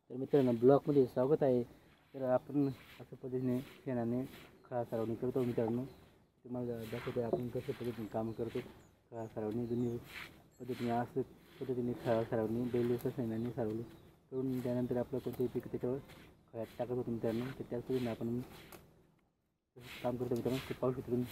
तर मित्रांनो ब्लॉगमध्ये स्वागत आहे। तर आपण अशा पद्धतीने शेणाने खळा सारवणी करतो। मित्रांनो तुम्हाला दाखवतो आपण कशा पद्धतीने काम करतो। खळा सारवणी जुनी पद्धतीने असं पद्धतीने खळा सारवणी बैलाच्या शेणाने सारवली करून त्यानंतर आपलं कोणतेही पीक त्याच्यावर खळ्यात टाकत होतो मित्रांनो। तर त्याच पद्धतीने आपण काम करतो मित्रांनो। ते पाहू शकतो तुम्ही।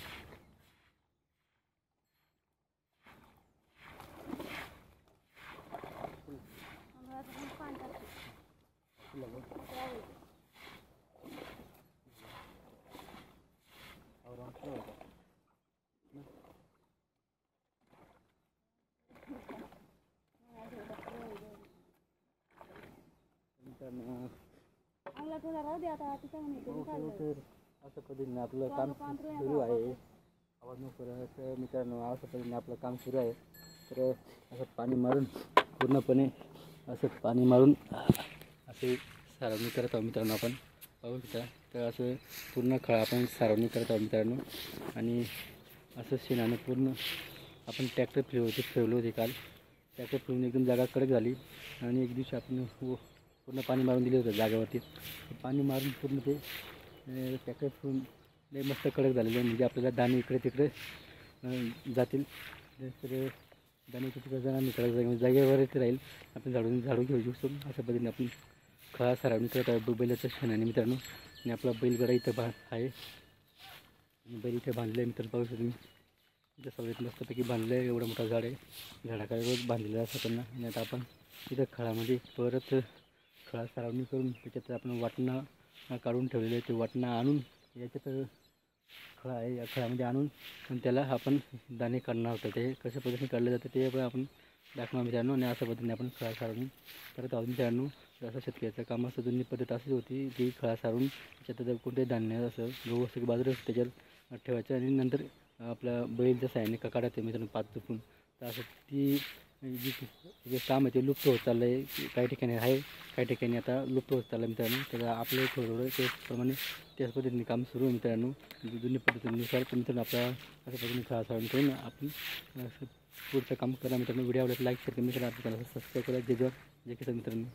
असं पद्धतीने आपलं काम सुरू आहे। आवाज नको करत मित्रांनो। असं पद्धतीने आपलं काम सुरू आहे। तर असं पाणी मारून पूर्णपणे असं पाणी मारून असे सारवणी करत आहोत मित्रांनो। आपण पाहू शकता। तर असं पूर्ण खळा आपण सारवणी करत आहोत मित्रांनो। आणि असं शेणानं पूर्ण आपण ट्रॅक्टर फिरवले होते काल। ट्रॅक्टर फिरून एकदम जागा कडक झाली आणि एक दिवशी आपण पूर्ण पाणी मारून दिले होते जागेवरती। पाणी मारून पूर्ण ते ट्रॅक्टर फिरून लय मस्त कडक झालेले, म्हणजे आपल्याला दाणे इकडे तिकडे जातील। तर दाणे तिकडे जाणार नाही, जागेवरती राहील। आपण झाडू घेऊ शकतो। अशा पद्धतीने आपण खळा सारवणी करत आहोत बैलाच्या शेणाने मित्रांनो। आणि आपला बैलगाडा इथं आहे। बैल इथे बांधले आहे मित्रांनो, पाहू शकतो तुम्ही। इथं सगळ्यात मस्तपैकी बांधलं आहे। एवढं मोठं झाड आहे, झाडाकडे रोज बांधलेलं असतं त्यांना। आणि आता आपण इथं खळामध्ये परत खळा सारवणी करून त्याच्यात आपण वाटणा काढून ठेवलेलं आहे। ते वाटणा आणून याच्यात खळा आहे, या खळामध्ये आणून त्याला आपण दाणे काढणार होतं। ते कशा पद्धतीने काढलं जातं ते पण आपण दाखवणार मित्रांनो। आणि अशा पद्धतीने आपण खळा सारवणी करत आहोत मित्रांनो। जसं शेतकऱ्याचं काम असं जुनी पद्धत अशीच होती की खळा सारून त्याच्यात कोणते धान्य असं गहू असं बाजूला त्याच्यावर ठेवायचं आणि नंतर आपल्या बैलच्या साहाय्याने काढायचं मित्रांनो पाच चुकून। तर असं ती जे काम आहे ते लुप्त होत चाललं आहे। काही ठिकाणी आहे, काही ठिकाणी आता लुप्त होत चाललं मित्रांनो। तर आपलं थोडं त्याचप्रमाणे त्याच पद्धतीने काम सुरू आहे मित्रांनो। जुनी पद्धतीनुसार मित्रांनो आपल्या अशा पद्धतीने खळा सारवणी करून आपण पुढचं काम करा मित्रांनो। व्हिडिओ आवडल्यास लाईक शेअर करा मित्रांनो। आपल्याला सबस्क्राईब करा। जय जवान जय किसान मित्रांनो।